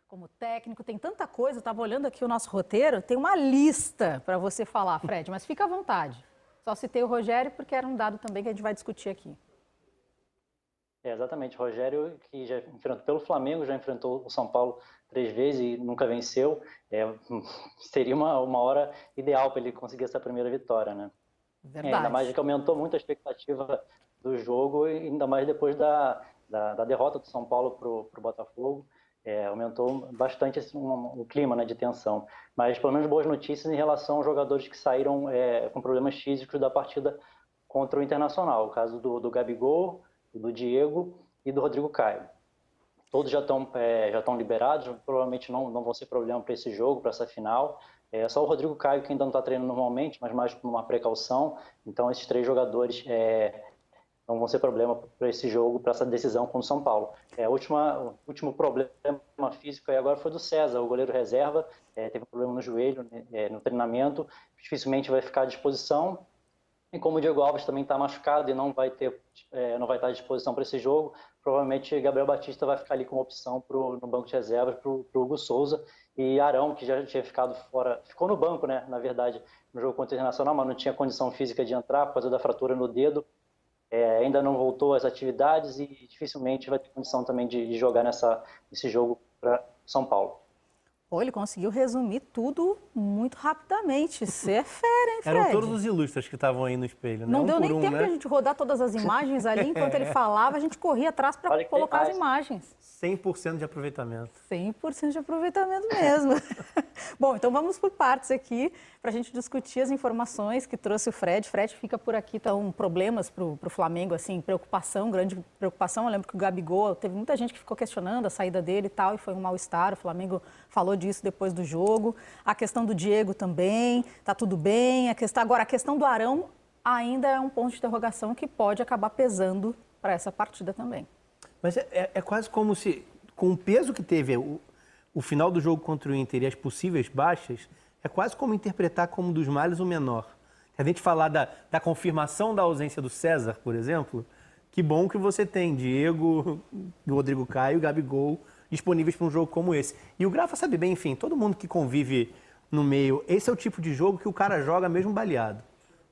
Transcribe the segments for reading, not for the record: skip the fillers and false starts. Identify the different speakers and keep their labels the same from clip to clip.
Speaker 1: como técnico, tem tanta coisa. Eu estava olhando aqui o nosso roteiro, tem uma lista para você falar, Fred, mas fica à vontade. Só citei o Rogério porque era um dado também que a gente vai discutir aqui.
Speaker 2: Exatamente, Rogério, que já enfrentou pelo Flamengo, já enfrentou o São Paulo 3 vezes e nunca venceu. Seria uma hora ideal para ele conseguir essa primeira vitória, né?
Speaker 1: Verdade.
Speaker 2: Ainda mais que aumentou muito a expectativa do jogo, e ainda mais depois da derrota do São Paulo para o Botafogo. Aumentou bastante o clima, né, de tensão. Mas pelo menos boas notícias em relação aos jogadores que saíram com problemas físicos da partida contra o Internacional. O caso do Gabigol, do Diego e do Rodrigo Caio. Todos já estão liberados, provavelmente não vão ser problema para esse jogo, para essa final. Só o Rodrigo Caio que ainda não está treinando normalmente, mas mais por uma precaução. Então esses 3 jogadores não vão ser problema para esse jogo, para essa decisão com o São Paulo. O último problema físico aí agora foi do César, o goleiro reserva, teve um problema no joelho, no treinamento, dificilmente vai ficar à disposição. E como o Diego Alves também está machucado e não vai estar à disposição para esse jogo, provavelmente Gabriel Batista vai ficar ali como opção no banco de reservas para o Hugo Souza. E Arão, que já tinha ficado fora, ficou no banco, né, na verdade, no jogo contra o Internacional, mas não tinha condição física de entrar por causa da fratura no dedo. Ainda não voltou às atividades e dificilmente vai ter condição também de jogar nesse jogo para São Paulo.
Speaker 1: Pô, ele conseguiu resumir tudo muito rapidamente. Você é fera, hein, Fred?
Speaker 3: Eram todos os ilustres que estavam aí no espelho, né?
Speaker 1: Não deu nem tempo
Speaker 3: né?
Speaker 1: de a gente rodar todas as imagens ali. Enquanto ele falava, a gente corria atrás para colocar as imagens.
Speaker 3: 100% de aproveitamento.
Speaker 1: 100% de aproveitamento mesmo. Bom, então vamos por partes aqui para a gente discutir as informações que trouxe o Fred. Fred fica por aqui, então, problemas para o Flamengo, assim, preocupação, grande preocupação. Eu lembro que o Gabigol, teve muita gente que ficou questionando a saída dele e tal, e foi um mal-estar. O Flamengo falou disso depois do jogo. A questão do Diego também, tá tudo bem. Agora, a questão do Arão ainda é um ponto de interrogação que pode acabar pesando para essa partida também.
Speaker 3: Mas é quase como se, com o peso que teve o final do jogo contra o Inter e as possíveis baixas, é quase como interpretar como dos males o menor. Se a gente falar da confirmação da ausência do César, por exemplo, que bom que você tem Diego, Rodrigo Caio e Gabigol disponíveis para um jogo como esse. E o Grafa sabe bem, enfim, todo mundo que convive no meio, esse é o tipo de jogo que o cara joga mesmo baleado.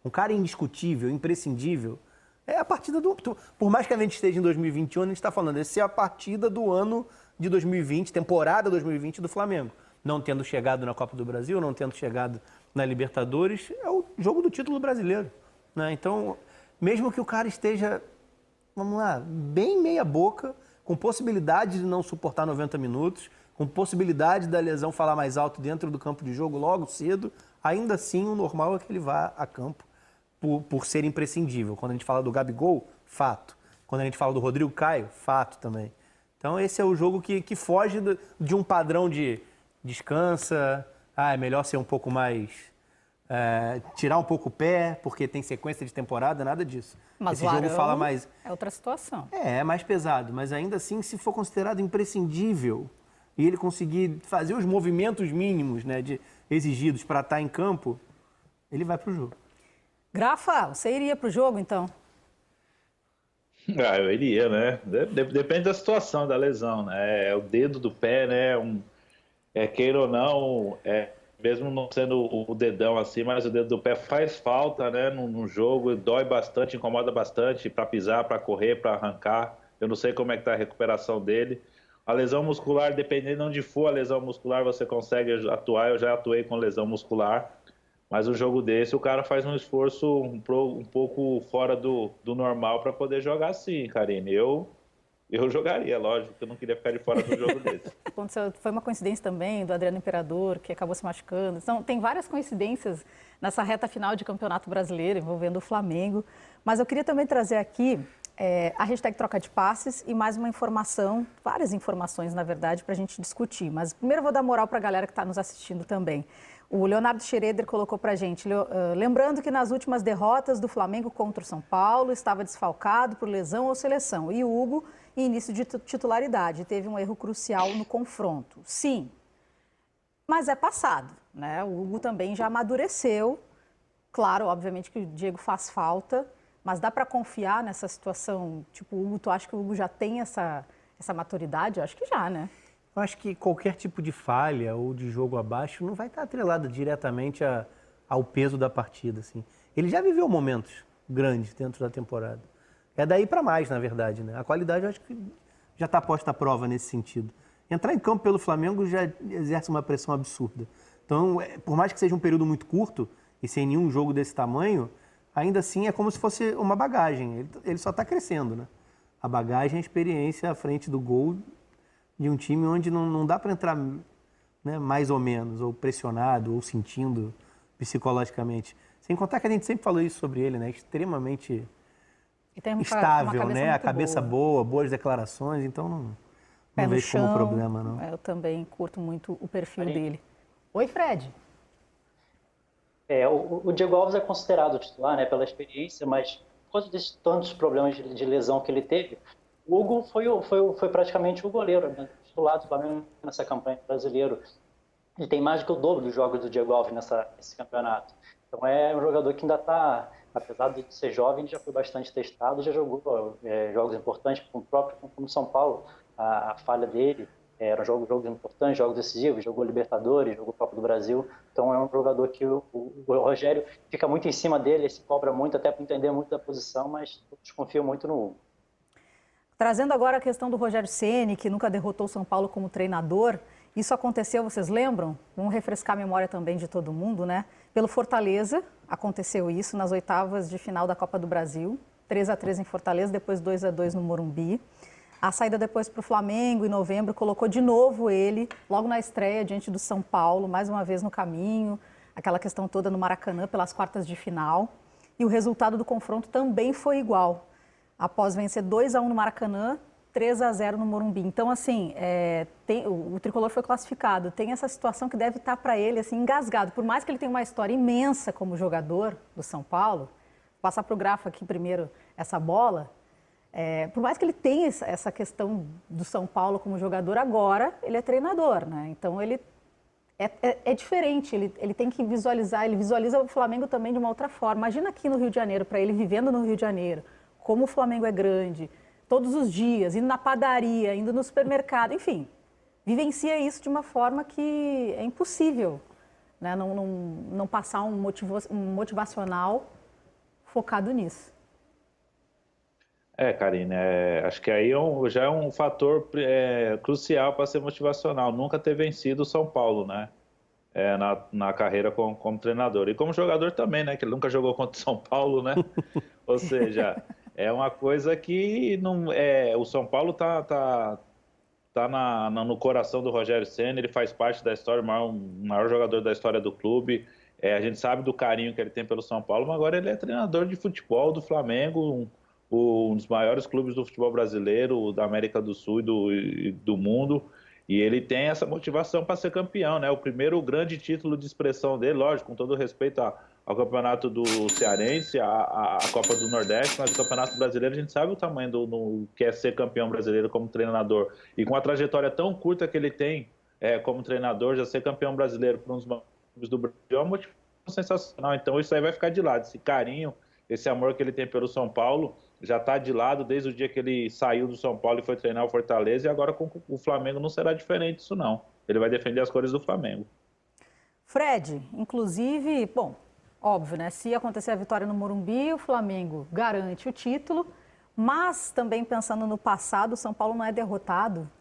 Speaker 3: Um cara indiscutível, imprescindível. É a partida do... Por mais que a gente esteja em 2021, a gente está falando, essa é a partida do ano de 2020, temporada 2020 do Flamengo. Não tendo chegado na Copa do Brasil, não tendo chegado na Libertadores, é o jogo do título brasileiro, né? Então, mesmo que o cara esteja, vamos lá, bem meia boca, com possibilidade de não suportar 90 minutos, com possibilidade da lesão falar mais alto dentro do campo de jogo logo cedo, ainda assim o normal é que ele vá a campo por ser imprescindível. Quando a gente fala do Gabigol, fato. Quando a gente fala do Rodrigo Caio, fato também. Então esse é o jogo que foge de um padrão de descansa, é melhor ser um pouco mais... tirar um pouco o pé, porque tem sequência de temporada, nada disso.
Speaker 1: Mas
Speaker 3: esse jogo fala mais...
Speaker 1: É outra situação.
Speaker 3: É mais pesado, mas ainda assim, se for considerado imprescindível e ele conseguir fazer os movimentos mínimos, né, exigidos para estar em campo, ele vai para o jogo.
Speaker 1: Grafa, você iria para o jogo, então?
Speaker 4: Eu iria, né? Depende da situação, da lesão, né? É o dedo do pé, né? Queira ou não, mesmo não sendo o dedão assim, mas o dedo do pé faz falta, né? No jogo, dói bastante, incomoda bastante para pisar, para correr, para arrancar. Eu não sei como é que tá a recuperação dele. A lesão muscular, dependendo de onde for a lesão muscular, você consegue atuar. Eu já atuei com lesão muscular. Mas um jogo desse, o cara faz um esforço um pouco fora do normal para poder jogar sim, Karine. Eu jogaria, lógico, que eu não queria ficar de fora do jogo desse.
Speaker 1: Foi uma coincidência também do Adriano Imperador, que acabou se machucando. Então, tem várias coincidências nessa reta final de Campeonato Brasileiro envolvendo o Flamengo. Mas eu queria também trazer aqui a hashtag troca de passes e mais uma informação, várias informações, na verdade, para a gente discutir. Mas primeiro eu vou dar moral para a galera que está nos assistindo também. O Leonardo Schroeder colocou para a gente, lembrando que nas últimas derrotas do Flamengo contra o São Paulo, estava desfalcado por lesão ou seleção. E o Hugo, em início de titularidade, teve um erro crucial no confronto. Sim, mas é passado, né? O Hugo também já amadureceu. Claro, obviamente que o Diego faz falta, mas dá para confiar nessa situação? Tipo, o Hugo, tu acha que o Hugo já tem essa maturidade? Eu acho que já, né?
Speaker 3: Eu acho que qualquer tipo de falha ou de jogo abaixo não vai estar atrelado diretamente ao peso da partida, assim. Ele já viveu momentos grandes dentro da temporada. É daí para mais, na verdade, né? A qualidade eu acho que já está posta à prova nesse sentido. Entrar em campo pelo Flamengo já exerce uma pressão absurda. Então, por mais que seja um período muito curto e sem nenhum jogo desse tamanho, ainda assim é como se fosse uma bagagem. Ele só está crescendo, né? A bagagem, a experiência à frente do gol de um time onde não dá para entrar, né, mais ou menos, ou pressionado, ou sentindo psicologicamente. Sem contar que a gente sempre falou isso sobre ele, né? Extremamente estável, né? A cabeça boa, boas declarações, então não vejo como problema, não.
Speaker 1: Eu também curto muito o perfil dele. Oi, Fred.
Speaker 2: O Diego Alves é considerado titular, né, pela experiência, mas por causa de tantos problemas de lesão que ele teve, o Hugo foi praticamente o goleiro, né, titular do Flamengo nessa campanha brasileira. Ele tem mais do que o dobro dos jogos do Diego Alves nesse campeonato. Então é um jogador que ainda está, apesar de ser jovem, já foi bastante testado, já jogou jogos importantes, como o próprio como São Paulo, a falha dele. Eram jogos importantes, jogos decisivos, jogou Libertadores, jogou Copa do Brasil. Então é um jogador que o Rogério fica muito em cima dele, se cobra muito, até para entender muito da posição, mas desconfio muito no Hugo.
Speaker 1: Trazendo agora a questão do Rogério Ceni, que nunca derrotou o São Paulo como treinador, isso aconteceu, vocês lembram? Vamos refrescar a memória também de todo mundo, né? Pelo Fortaleza, aconteceu isso nas oitavas de final da Copa do Brasil, 3-3 em Fortaleza, depois 2-2 no Morumbi. A saída depois para o Flamengo, em novembro, colocou de novo ele, logo na estreia, diante do São Paulo, mais uma vez no caminho, aquela questão toda no Maracanã, pelas quartas de final. E o resultado do confronto também foi igual. Após vencer 2-1 no Maracanã, 3-0 no Morumbi. Então, assim, o Tricolor foi classificado. Tem essa situação que deve estar para ele, assim, engasgado. Por mais que ele tenha uma história imensa como jogador do São Paulo, vou passar para o Grafo aqui primeiro essa bola. Por mais que ele tenha essa questão do São Paulo como jogador, agora ele é treinador, né? Então ele é diferente, ele tem que visualizar, ele visualiza o Flamengo também de uma outra forma. Imagina aqui no Rio de Janeiro, para ele vivendo no Rio de Janeiro, como o Flamengo é grande, todos os dias, indo na padaria, indo no supermercado, enfim, vivencia isso de uma forma que é impossível, né? Não passar um motivacional focado nisso.
Speaker 4: Karine, acho que aí já é um fator crucial para ser motivacional. Nunca ter vencido o São Paulo, né? Na carreira como treinador. E como jogador também, né? Que ele nunca jogou contra o São Paulo, né? Ou seja, é uma coisa que não o São Paulo tá no coração do Rogério Ceni, ele faz parte da história, o maior jogador da história do clube. A gente sabe do carinho que ele tem pelo São Paulo, mas agora ele é treinador de futebol do Flamengo, um dos maiores clubes do futebol brasileiro, da América do Sul e do mundo, e ele tem essa motivação para ser campeão, né? O primeiro grande título de expressão dele, lógico, com todo respeito ao campeonato do Cearense, a Copa do Nordeste, mas o Campeonato Brasileiro a gente sabe o tamanho do que é ser campeão brasileiro como treinador. E com a trajetória tão curta que ele tem como treinador, já ser campeão brasileiro por um dos clubes do Brasil é uma motivação sensacional. Então isso aí vai ficar de lado, esse carinho, esse amor que ele tem pelo São Paulo já está de lado desde o dia que ele saiu do São Paulo e foi treinar o Fortaleza, e agora com o Flamengo não será diferente disso não. Ele vai defender as cores do Flamengo.
Speaker 1: Fred, inclusive, bom, óbvio, né? Se acontecer a vitória no Morumbi, o Flamengo garante o título, mas também pensando no passado, o São Paulo não é derrotado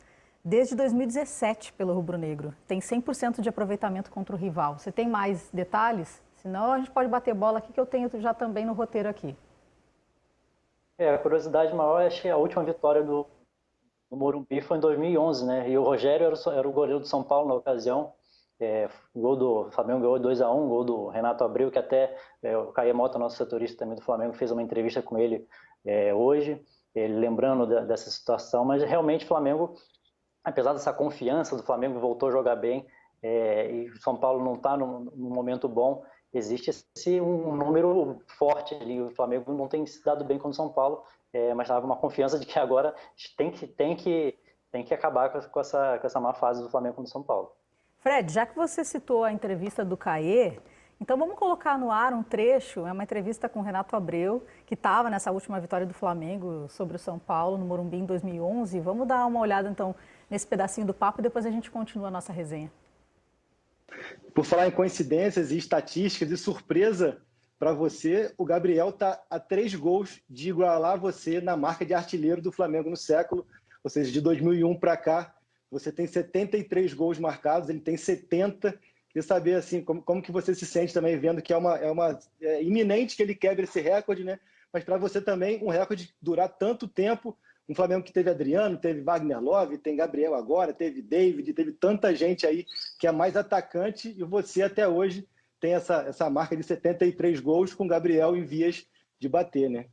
Speaker 1: desde 2017 pelo rubro-negro. Tem 100% de aproveitamento contra o rival. Você tem mais detalhes? Senão a gente pode bater bola aqui, que eu tenho já também no roteiro aqui.
Speaker 2: A curiosidade maior é que a última vitória do Morumbi foi em 2011, né? E o Rogério era o goleiro do São Paulo na ocasião. O gol do Flamengo ganhou 2-1, gol do Renato Abreu, que até o Caio Mota, nosso setorista também do Flamengo, fez uma entrevista com ele hoje, ele lembrando dessa situação. Mas realmente o Flamengo, apesar dessa confiança do Flamengo, voltou a jogar bem, e o São Paulo não está num momento bom. Existe um número forte ali. O Flamengo não tem se dado bem com o São Paulo, mas estava uma confiança de que agora tem que acabar com essa má fase do Flamengo com o São Paulo.
Speaker 1: Fred, já que você citou a entrevista do Caê, então vamos colocar no ar um trecho, é uma entrevista com o Renato Abreu, que estava nessa última vitória do Flamengo sobre o São Paulo, no Morumbi, em 2011. Vamos dar uma olhada, então, nesse pedacinho do papo e depois a gente continua a nossa resenha.
Speaker 5: Por falar em coincidências e estatísticas e surpresa para você, o Gabriel está a 3 gols de igualar você na marca de artilheiro do Flamengo no século, ou seja, de 2001 para cá, você tem 73 gols marcados, ele tem 70. Queria saber assim, como que você se sente também vendo que é iminente que ele quebre esse recorde, né? Mas para você também um recorde durar tanto tempo, um Flamengo que teve Adriano, teve Wagner Love, tem Gabriel agora, teve David, teve tanta gente aí que é mais atacante e você até hoje tem essa marca de 73 gols com Gabriel em vias de bater, né?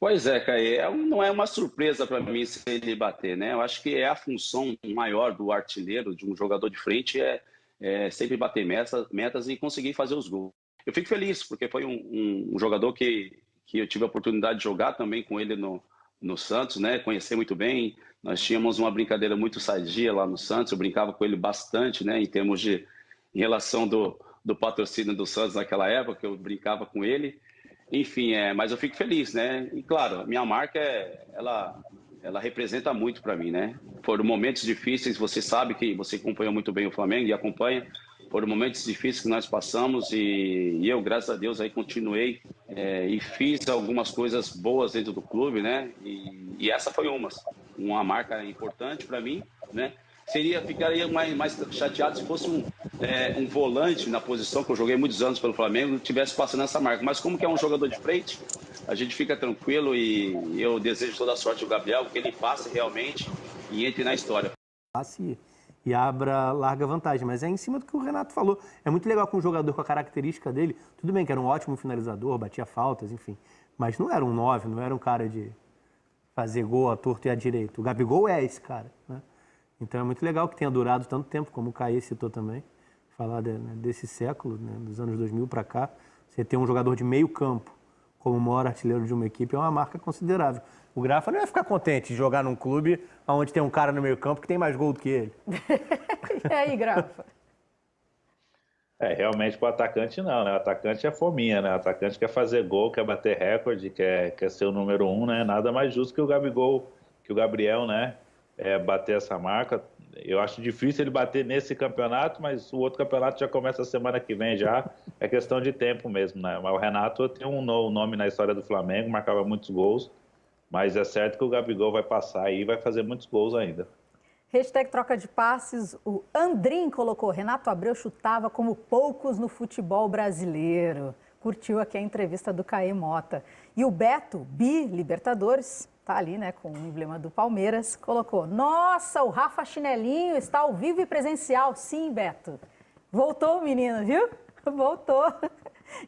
Speaker 6: Pois é, Caê, não é uma surpresa para mim se ele bater, né? Eu acho que é a função maior do artilheiro, de um jogador de frente, é sempre bater metas e conseguir fazer os gols. Eu fico feliz, porque foi um jogador que eu tive a oportunidade de jogar também com ele no Santos, né? Conhecer muito bem. Nós tínhamos uma brincadeira muito sadia lá no Santos, eu brincava com ele bastante, né? Em relação do patrocínio do Santos naquela época, eu brincava com ele. Enfim, mas eu fico feliz, né? E claro, a minha marca, ela representa muito para mim, né? Foram momentos difíceis, você sabe que você acompanhou muito bem o Flamengo e acompanha. Foram momentos difíceis que nós passamos e eu, graças a Deus, aí continuei e fiz algumas coisas boas dentro do clube, né? E essa foi uma marca importante para mim, né? Ficaria mais chateado se fosse um volante na posição que eu joguei muitos anos pelo Flamengo e tivesse passando essa marca. Mas como que é um jogador de frente, a gente fica tranquilo e eu desejo toda a sorte ao Gabriel, que ele passe realmente e entre na história.
Speaker 3: Passe e abra larga vantagem, mas é em cima do que o Renato falou. É muito legal com um jogador com a característica dele. Tudo bem que era um ótimo finalizador, batia faltas, enfim. Mas não era um 9, não era um cara de fazer gol à torto e à direito. O Gabigol é esse cara, né? Então é muito legal que tenha durado tanto tempo, como o Caê citou também, falar desse século, né, dos anos 2000 para cá. Você ter um jogador de meio campo como o maior artilheiro de uma equipe é uma marca considerável. O Grafa não ia ficar contente de jogar num clube onde tem um cara no meio campo que tem mais gol do que ele.
Speaker 1: E aí, Grafa?
Speaker 4: Realmente para o atacante não, né? O atacante é fominha, né? O atacante quer fazer gol, quer bater recorde, quer ser o número 1, né? Nada mais justo que o Gabigol, que o Gabriel, né? Bater essa marca. Eu acho difícil ele bater nesse campeonato, mas o outro campeonato já começa a semana que vem já. É questão de tempo mesmo, né? Mas o Renato tem um nome na história do Flamengo, marcava muitos gols, mas é certo que o Gabigol vai passar aí e vai fazer muitos gols ainda.
Speaker 1: Hashtag troca de passes, o Andrim colocou, Renato Abreu chutava como poucos no futebol brasileiro. Curtiu aqui a entrevista do Caê Mota. E o Beto, Libertadores, tá ali, né, com o emblema do Palmeiras, colocou, nossa, o Rafa Chinelinho está ao vivo e presencial. Sim, Beto. Voltou o menino, viu? Voltou.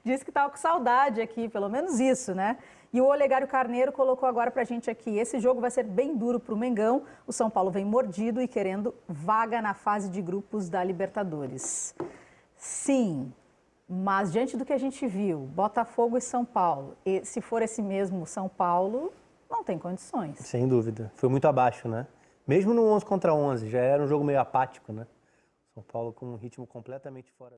Speaker 1: Disse que estava com saudade aqui, pelo menos isso, né? E o Olegário Carneiro colocou agora pra gente aqui, esse jogo vai ser bem duro pro Mengão, o São Paulo vem mordido e querendo vaga na fase de grupos da Libertadores. Sim, mas diante do que a gente viu, Botafogo e São Paulo, e se for esse mesmo São Paulo, não tem condições.
Speaker 3: Sem dúvida. Foi muito abaixo, né? Mesmo no 11 contra 11, já era um jogo meio apático, né? São Paulo com um ritmo completamente fora.